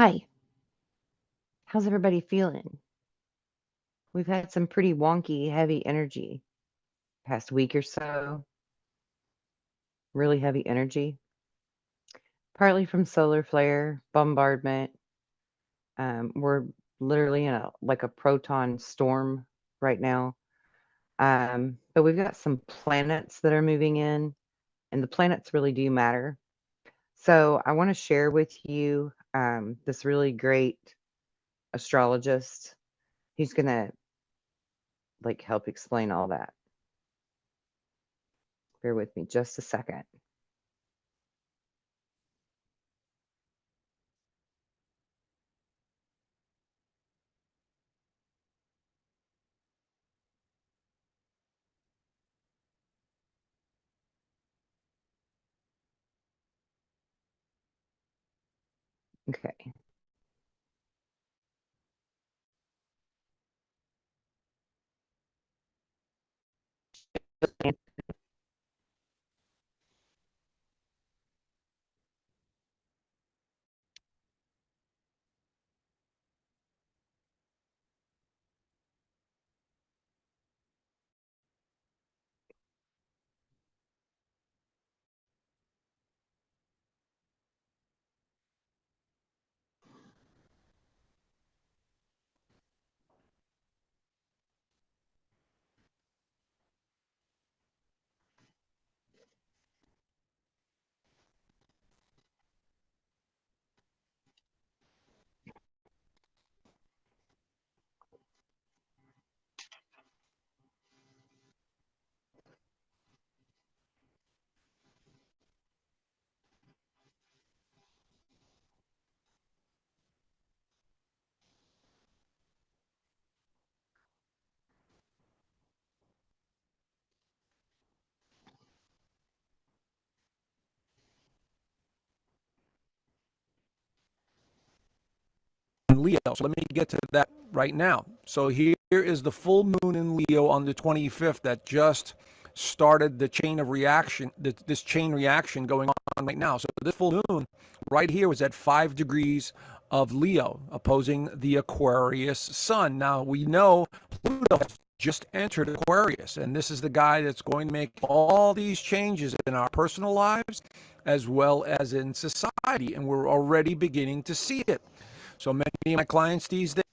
Hi, how's everybody feeling? We've had some pretty wonky, heavy energy past week or so, really heavy energy, partly from solar flare, bombardment. We're literally in a proton storm right now. But we've got some planets that are moving in, and the planets really do matter. So I want to share with you this really great astrologist. He's gonna help explain all that. Bear with me just a second. Okay. Leo. So let me get to that right now. So here is the full moon in Leo on the 25th that just started the chain of reaction, this chain reaction going on right now. So this full moon right here was at 5 degrees of Leo, opposing the Aquarius sun. Now we know Pluto has just entered Aquarius, and this is the guy that's going to make all these changes in our personal lives as well as in society, and we're already beginning to see it. So many of my clients these days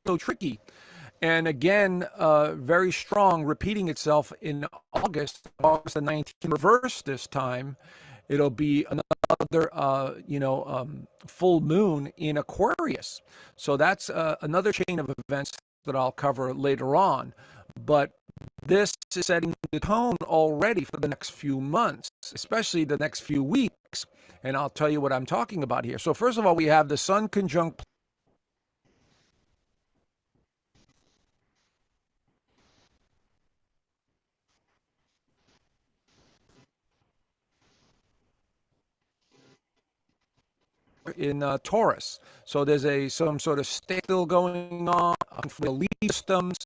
so tricky. And again, very strong, repeating itself in August the 19th, reverse this time. It'll be another, full moon in Aquarius. So that's another chain of events that I'll cover later on. But this is setting the tone already for the next few months, especially the next few weeks. And I'll tell you what I'm talking about here. So first of all, we have the Sun conjunct in Taurus. So there's some sort of still going on for the leaf systems,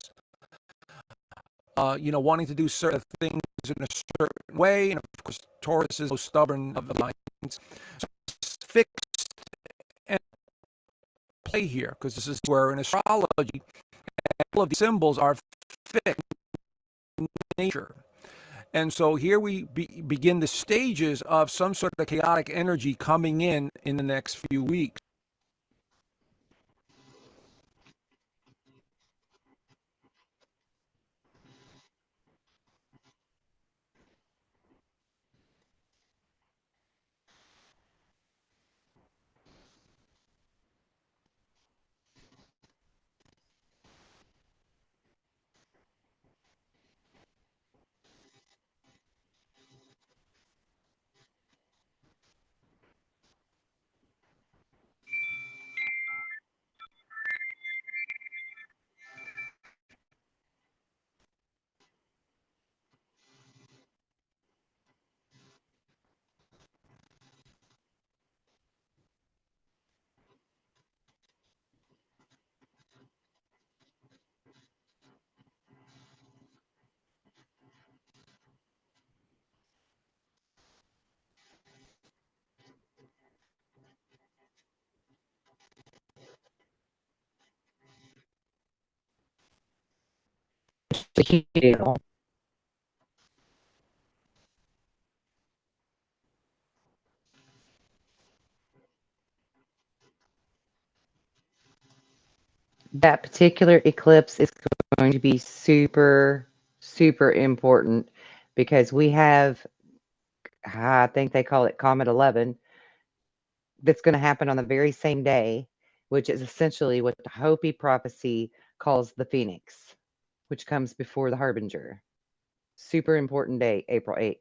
wanting to do certain things in a certain way. And of course, Taurus is so stubborn of the minds. So it's fixed and play here because this is where in astrology, all of the symbols are fixed in nature. And so here we begin the stages of some sort of chaotic energy coming in the next few weeks. a huge deal. That particular eclipse is going to be super, super important because we have, I think they call it Comet 11, that's going to happen on the very same day, which is essentially what the Hopi prophecy calls the Phoenix, which comes before the Harbinger. Super important day, April 8th.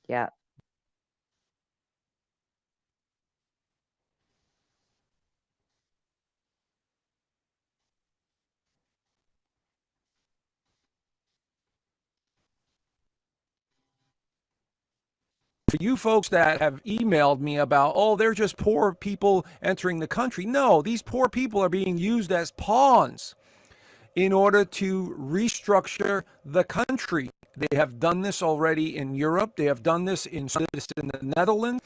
Yeah. For you folks that have emailed me about, oh, they're just poor people entering the country. No, these poor people are being used as pawns in order to restructure the country. They have done this already in Europe. They have done this in the Netherlands.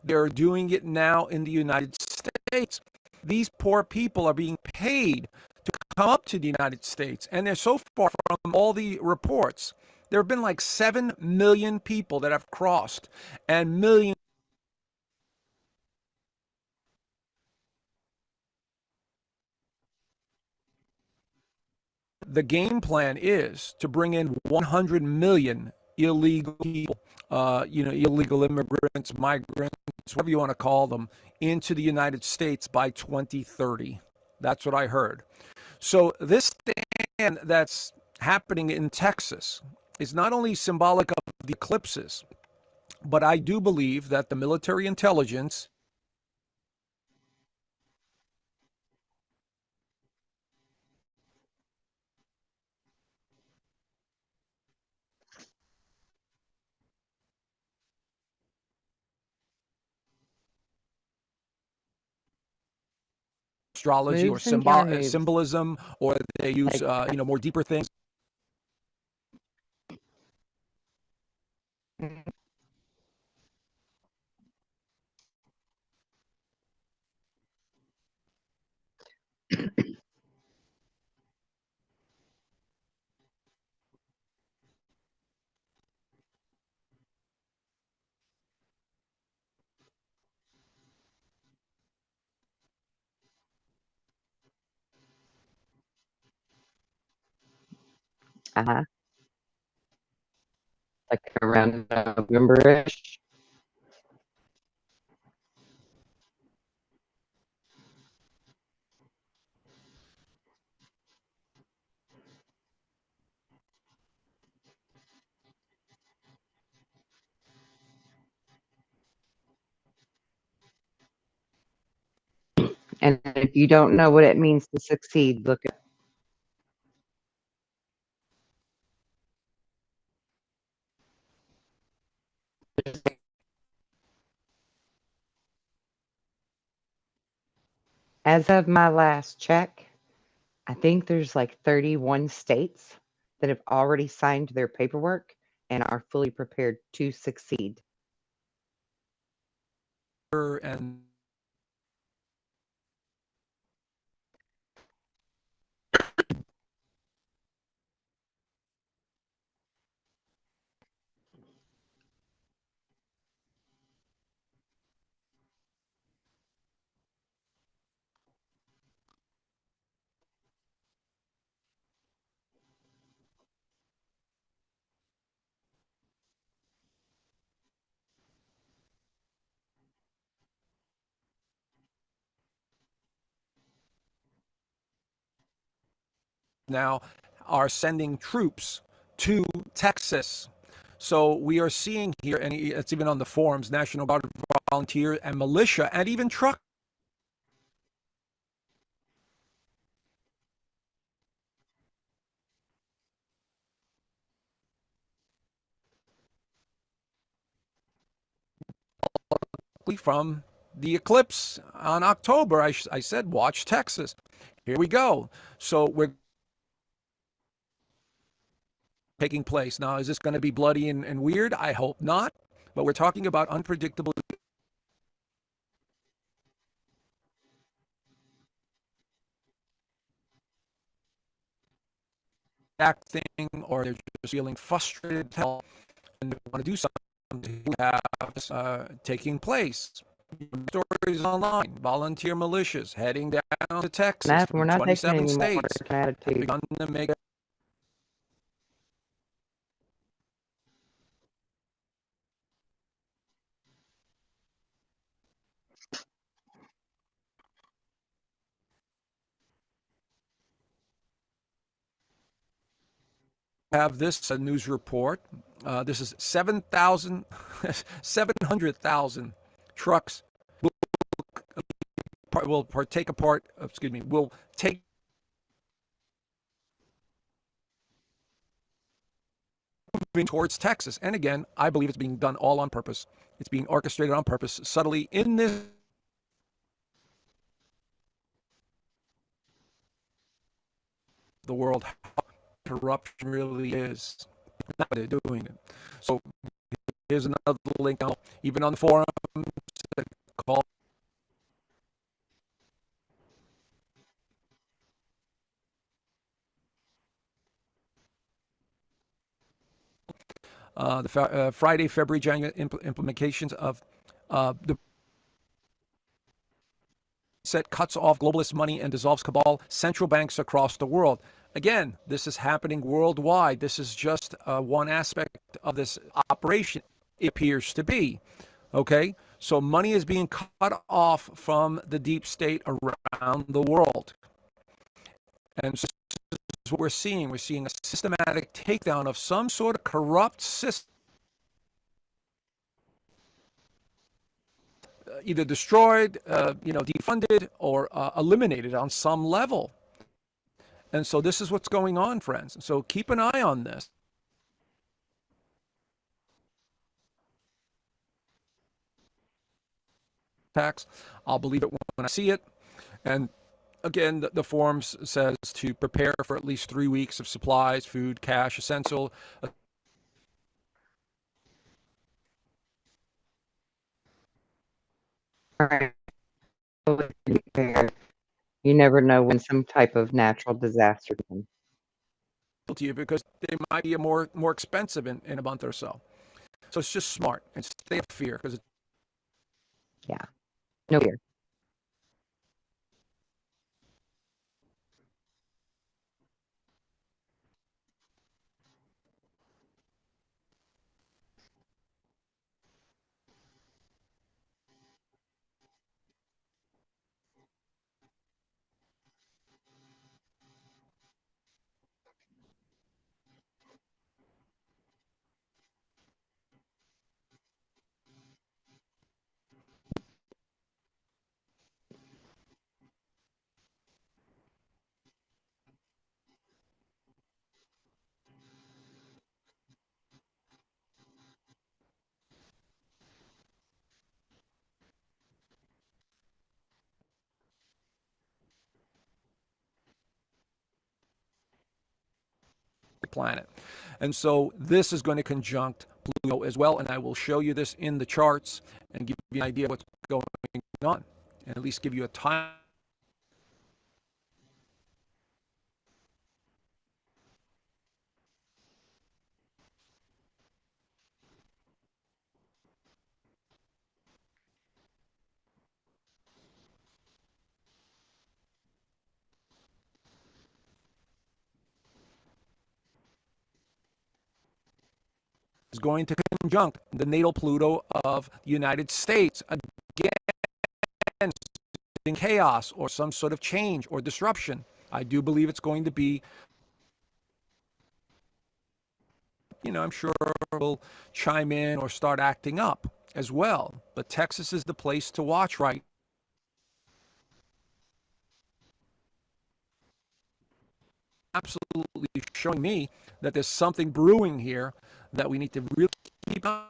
They're doing it now in the United States. These poor people are being paid to come up to the United States, and they're so far from all the reports. There have been like 7 million people that have crossed, and millions. The game plan is to bring in 100 million illegal people, illegal immigrants, migrants, whatever you want to call them, into the United States by 2030. That's what I heard. So this stand that's happening in Texas is not only symbolic of the eclipses, but I do believe that the military intelligence astrology or Moves and counter moves. symbolism, or they use Like, more deeper things. uh-huh, like around November-ish. And if you don't know what it means to succeed, look at as of my last check, I think there's like 31 states that have already signed their paperwork and are fully prepared to succeed. And now are sending troops to Texas. So we are seeing here, and it's even on the forums, National Guard volunteer and militia, and even truck. directly from the eclipse on October. I said, watch Texas. Here we go. So we're taking place. Now, is this going to be bloody and weird? I hope not. But we're talking about unpredictable acting, or they're just feeling frustrated and they want to do something. We have taking place. Stories online, volunteer militias heading down to Texas We're from not taking 27 any more. states It's an have attitude. begun to make have this a news report. This is 7,000, 700,000 trucks will take a part. Excuse me. Will take moving towards Texas. And again, I believe it's being done all on purpose. It's being orchestrated on purpose, subtly in this the world. How corruption really is. Now they're doing it. So here's another link, even on the forum, called the Friday, February, January implementations of the set cuts off globalist money and dissolves cabal central banks across the world. Again, this is happening worldwide. This is just one aspect of this operation, it appears to be. Okay? So money is being cut off from the deep state around the world. And so this is what we're seeing. We're seeing a systematic takedown of some sort of corrupt system, either destroyed, defunded, or eliminated on some level. And so this is what's going on, friends. So keep an eye on this. Tax, I'll believe it when I see it. And again, the forms says to prepare for at least 3 weeks of supplies, food, cash, essential. All right. You never know when some type of natural disaster comes. To you because they might be more expensive in a month or so. So it's just smart and stay up fear because Yeah. No fear. planet. And so this is going to conjunct Pluto as well. And I will show you this in the charts and give you an idea of what's going on and at least give you a time. Is going to conjunct the natal Pluto of the United States. Again, in chaos or some sort of change or disruption. I do believe it's going to be, I'm sure will chime in or start acting up as well. But Texas is the place to watch right. Absolutely showing me that there's something brewing here that we need to really keep on.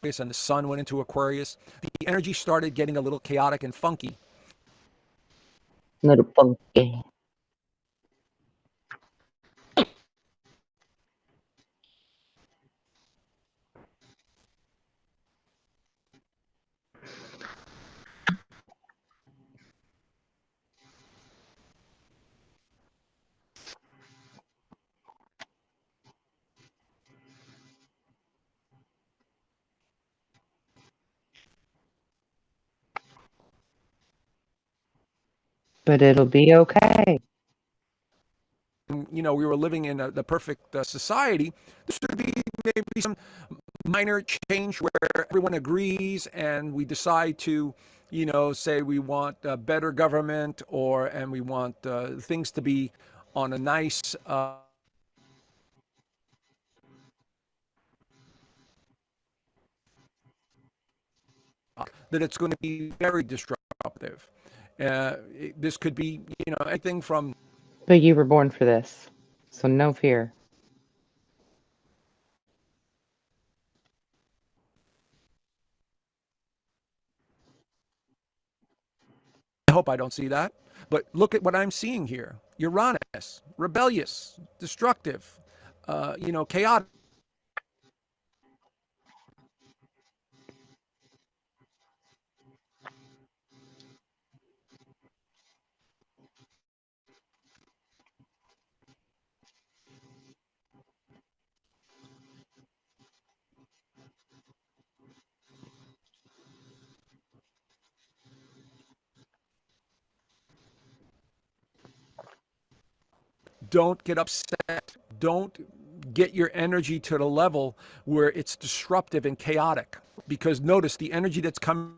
and the sun went into Aquarius, the energy started getting a little chaotic and funky. Little funky. But it'll be okay. You know, we were living in the perfect society. This would be maybe some minor change where everyone agrees and we decide to, you know, say we want a better government or and we want things to be on a nice that it's going to be very disruptive. This could be, you know, anything from. But you were born for this. So no fear. I hope I don't see that. But look at what I'm seeing here: Uranus, rebellious, destructive, you know, chaotic. Don't get upset. Don't get your energy to the level where it's disruptive and chaotic. Because notice the energy that's coming.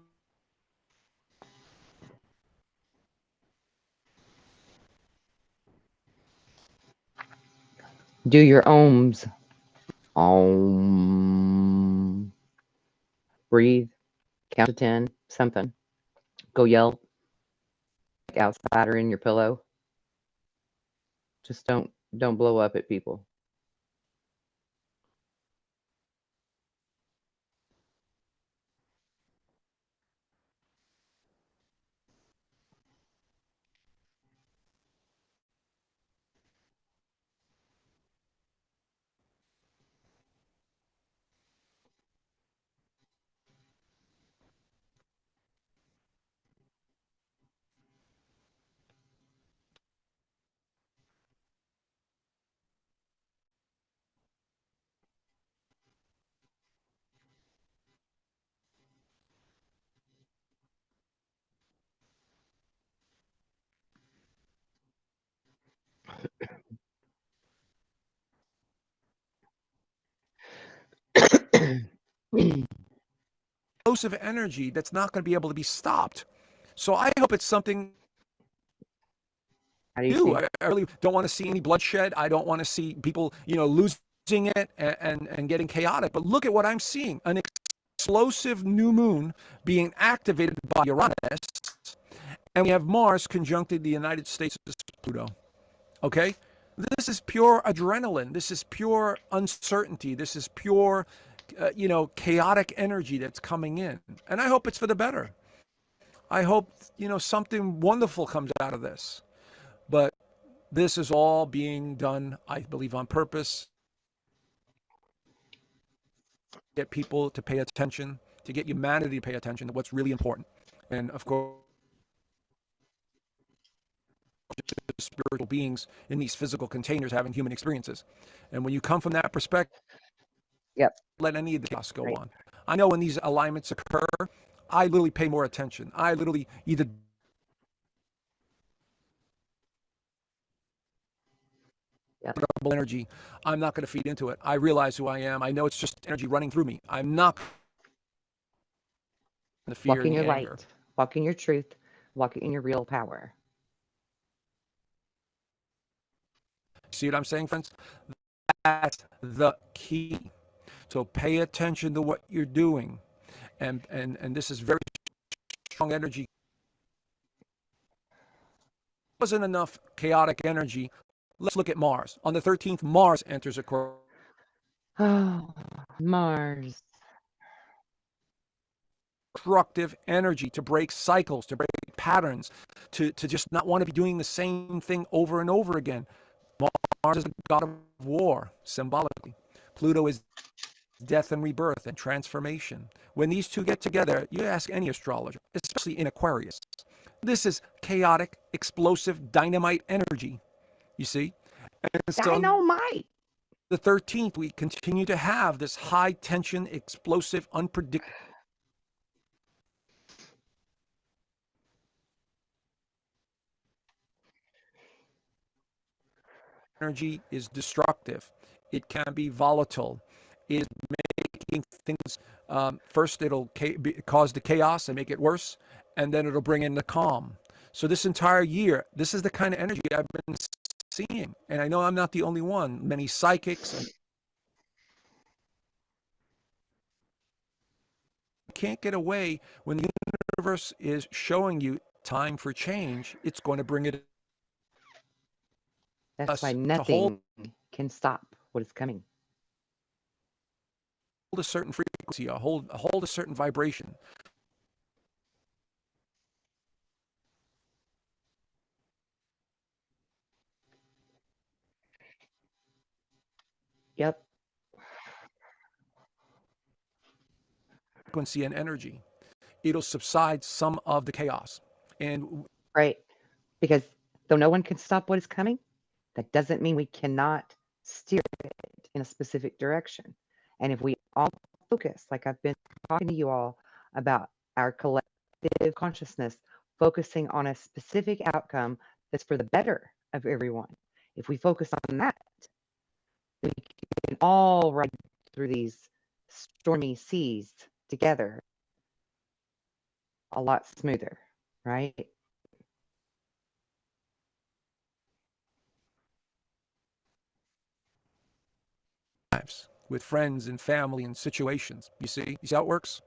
Do your ohms. Om. Breathe. Count to 10. Something. Go yell outside or in your pillow. Just don't blow up at people. Explosive energy that's not going to be able to be stopped. So I hope it's something. How do you Do see? I really don't want to see any bloodshed. I don't want to see people, you know, losing it and getting chaotic. But look at what I'm seeing: an explosive new moon being activated by Uranus, and we have Mars conjuncted the United States with Pluto. Okay, this is pure adrenaline. This is pure uncertainty. This is pure, you know, chaotic energy that's coming in, and I hope it's for the better. I hope, you know, something wonderful comes out of this. But this is all being done, I believe, on purpose. Get people to pay attention, to get humanity to pay attention to what's really important. And of course, spiritual beings in these physical containers having human experiences. And when you come from that perspective, Yep. let any of the chaos go Right. on. I know when these alignments occur, I literally pay more attention. I literally either Yep. double energy. I'm not going to feed into it. I realize who I am. I know it's just energy running through me. I'm not the fear Walk and in the your anger. light. Walk in your truth. Walk in your real power. See what I'm saying, friends? That's the key. So pay attention to what you're doing. And this is very strong energy. Wasn't enough chaotic energy. Let's look at Mars. On the 13th, Mars enters Aquarius. Oh, Mars. destructive energy, to break cycles, to break patterns, to just not want to be doing the same thing over and over again. Mars is the god of war, symbolically. Pluto is death and rebirth and transformation. When these two get together, you ask any astrologer, especially in Aquarius, this is chaotic, explosive, dynamite energy, you see? And so Dynamite. the 13th, we continue to have this high tension, explosive, unpredictable energy is destructive. It can be volatile. It is making things, first it'll cause the chaos and make it worse, and then it'll bring in the calm. So this entire year, this is the kind of energy I've been seeing. And I know I'm not the only one. Many psychics and can't get away when the universe is showing you time for change. It's going to bring it That's why us to hold nothing can stop what is coming. a certain frequency, hold a certain vibration. Yep. Frequency and energy. It'll subside some of the chaos. And Right. Because though no one can stop what is coming, that doesn't mean we cannot steer it in a specific direction. And if we all focus, like I've been talking to you all about our collective consciousness, focusing on a specific outcome that's for the better of everyone, if we focus on that, then we can all ride through these stormy seas together a lot smoother, right? lives with friends and family and situations. You see how it works?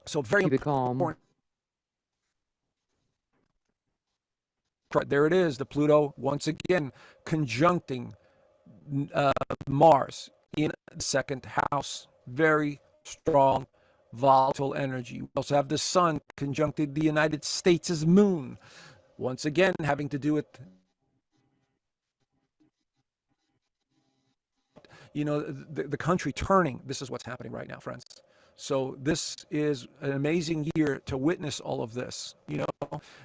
So very Keep it calm. important. There it is, the Pluto once again conjuncting uh, Mars in the second house. Very strong, volatile energy. We also have the Sun conjuncted the United States' moon. Once again, having to do with the country turning. This is what's happening right now, friends. So this is an amazing year to witness all of this.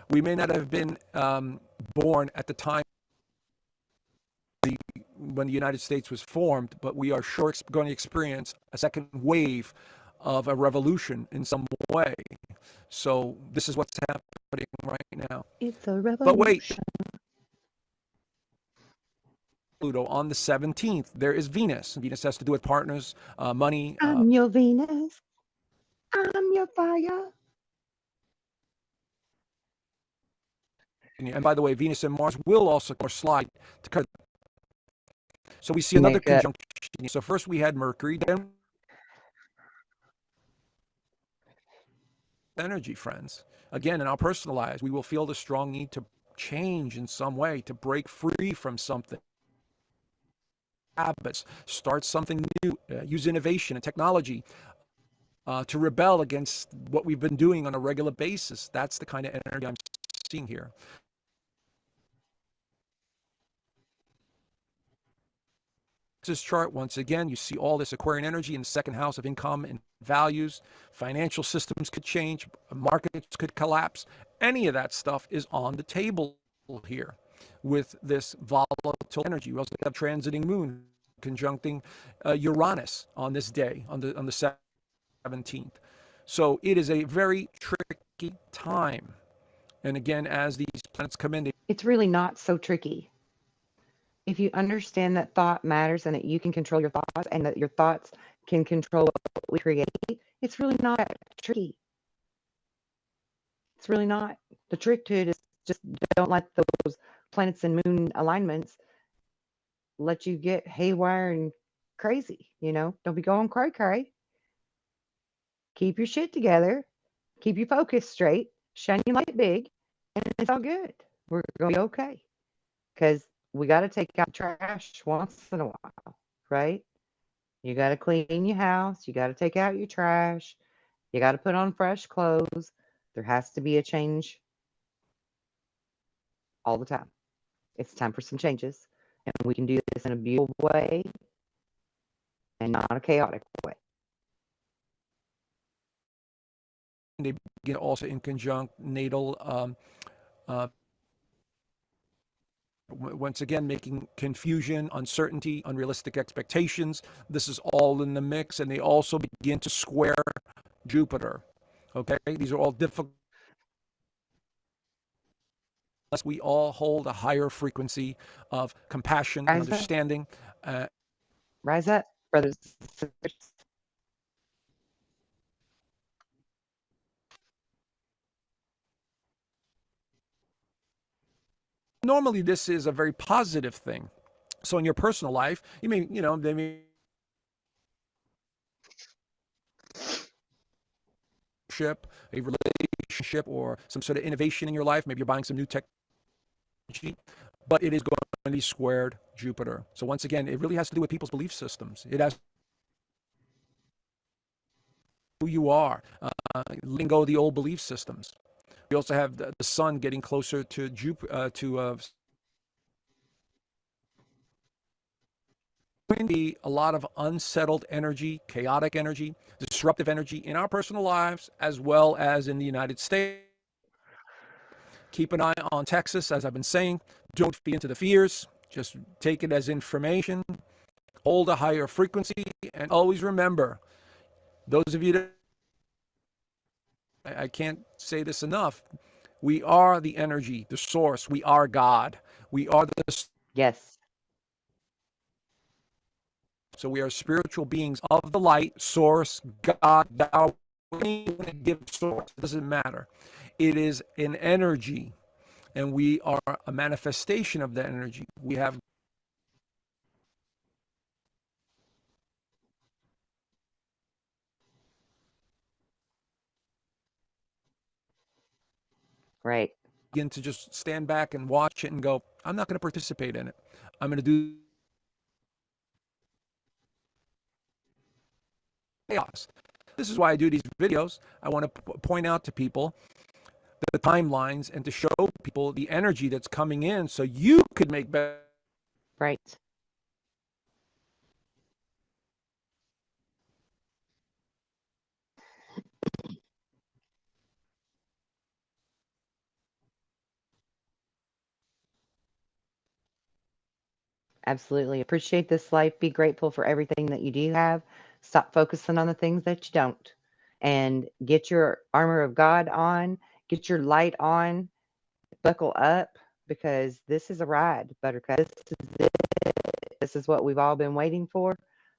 We may not have been born at the time when the United States was formed, but we are sure going to experience a second wave of a revolution in some way. So this is what's happening right now. It's a But wait, revolution. Pluto on the 17th, there is Venus. Venus has to do with partners, money. I'm your Venus. I'm your fire. And by the way, Venus and Mars will also slide to cut. So we see another Make up. conjunction. So first we had Mercury, then energy, friends. Again, in our personal lives, we will feel the strong need to change in some way, to break free from something. Habits, start something new, use innovation and technology to rebel against what we've been doing on a regular basis. That's the kind of energy I'm seeing here. This chart, once again, you see all this Aquarian energy in the second house of income and values. Financial systems could change, markets could collapse. Any of that stuff is on the table here with this volatile energy. We also have transiting moon conjuncting Uranus on this day, on the 17th. So it is a very tricky time. And again, as these planets come in, It's really not so tricky. If you understand that thought matters and that you can control your thoughts and that your thoughts can control what we create, it's really not that tricky. It's really not. The trick to it is just don't let those planets and moon alignments let you get haywire and crazy. Don't be going cray cray. Keep your shit together. Keep your focus straight. Shine your light big, and it's all good. We're gonna be okay. Because we got to take out the trash once in a while, right? You got to clean your house. You got to take out your trash. You got to put on fresh clothes. There has to be a change all the time. It's time for some changes. And we can do this in a beautiful way and not a chaotic way. They begin also in conjunct natal, once again, making confusion, uncertainty, unrealistic expectations. This is all in the mix, and they also begin to square Jupiter. Okay, these are all difficult. Unless we all hold a higher frequency of compassion and Rise up, understanding. rise up, brothers and sisters. Normally, this is a very positive thing. So in your personal life, you may, they may a relationship or some sort of innovation in your life. Maybe you're buying some new technology, but it is going to be squared Jupiter. So once again, it really has to do with people's belief systems. It has who you are, letting go of the old belief systems. We also have the sun getting closer to Jupiter, going to be a lot of unsettled energy, chaotic energy, disruptive energy in our personal lives, as well as in the United States. Keep an eye on Texas, as I've been saying. Don't feed into the fears. Just take it as information. Hold a higher frequency, and always remember, those of you that I can't say this enough. We are the energy, the source. We are God. We are the Yes, So we are spiritual beings of the light, source, God, thou, give source. It doesn't matter. It is an energy, and we are a manifestation of that energy. We have right. begin to just stand back and watch it and go, I'm not going to participate in it. I'm going to do chaos. This is why I do these videos. I want to point out to people the timelines and to show people the energy that's coming in so you could make better. Right. Absolutely. Appreciate this life. Be grateful for everything that you do have. Stop focusing on the things that you don't. And get your armor of God on, get your light on, buckle up because this is a ride, Buttercup. This is it. This is what we've all been waiting for.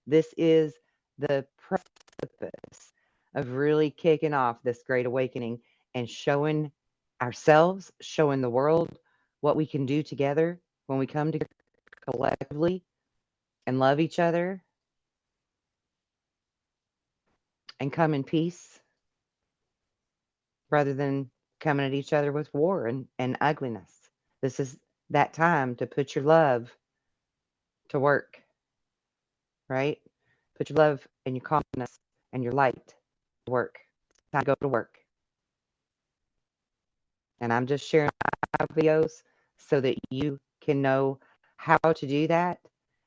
This is the precipice of really kicking off this great awakening and showing ourselves, showing the world what we can do together when we come together collectively and love each other and come in peace rather than coming at each other with war and ugliness. This is that time to put your love to work, right? Put your love and your calmness and your light to work. It's time to go to work. And I'm just sharing my videos so that you can know how to do that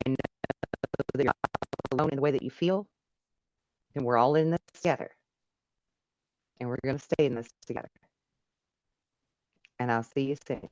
and know that you're not alone in the way that you feel. And we're all in this together. And we're going to stay in this together. And I'll see you soon.